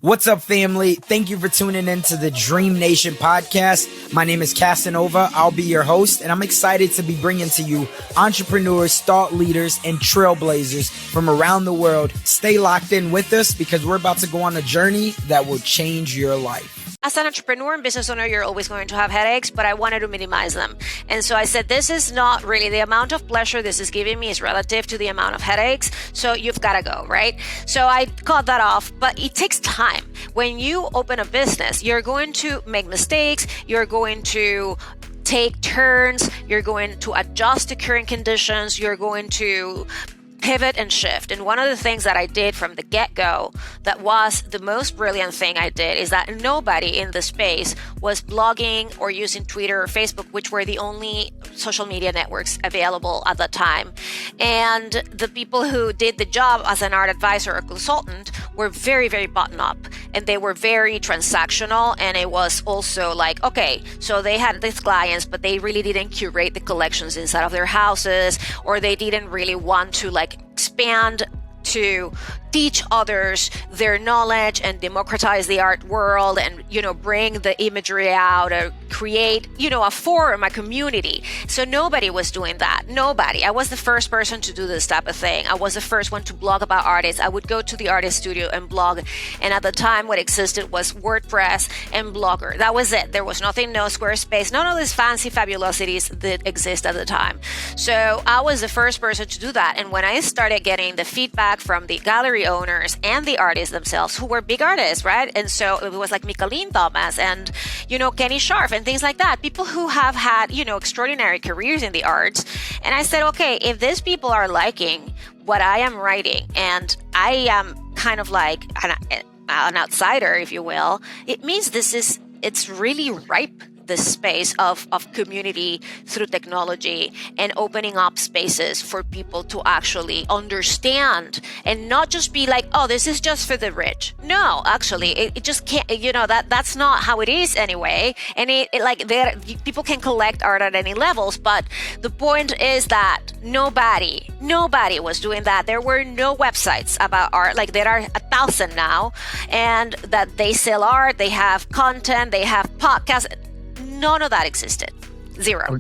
What's up, family? Thank you for tuning in to the DreamNation podcast. My name is Casanova. I'll be your host, and I'm excited to be bringing to you entrepreneurs, thought leaders, and trailblazers from around the world. Stay locked in with us because we're about to go on a journey that will change your life. As an entrepreneur and business owner, you're always going to have headaches, but I wanted to minimize them. And so I said, this is not really the amount of pleasure this is giving me is relative to the amount of headaches. So you've got to go, right? So I cut that off, but it takes time. When you open a business, you're going to make mistakes. You're going to take turns. You're going to adjust to current conditions. You're going to pivot and shift. And one of the things that I did from the get-go that was the most brilliant thing I did is that nobody in the space was blogging or using Twitter or Facebook, which were the only social media networks available at that time. And the people who did the job as an art advisor or consultant were very, very button up, and they were very transactional. And it was also like, okay, so they had these clients, but they really didn't curate the collections inside of their houses, or they didn't really want to expand to teach others their knowledge and democratize the art world and, bring the imagery out or create, a forum, a community. So nobody was doing that. Nobody. I was the first person to do this type of thing. I was the first one to blog about artists. I would go to the artist studio and blog. And at the time, what existed was WordPress and Blogger. That was it. There was nothing, no Squarespace, none of these fancy fabulosities that exist at the time. So I was the first person to do that. And when I started getting the feedback from the gallery owners and the artists themselves, who were big artists, right? And so it was like Micheline Thomas and, Kenny Scharf and things like that. People who have had, extraordinary careers in the arts. And I said, okay, if these people are liking what I am writing and I am kind of like an outsider, if you will, it means it's really ripe, this space of community through technology and opening up spaces for people to actually understand and not just be like, oh, this is just for the rich. No, actually, it just can't, that's not how it is anyway. And people can collect art at any levels, but the point is that nobody was doing that. There were no websites about art, like there are 1,000 now, and that they sell art, they have content, they have podcasts. None of that existed. Zero.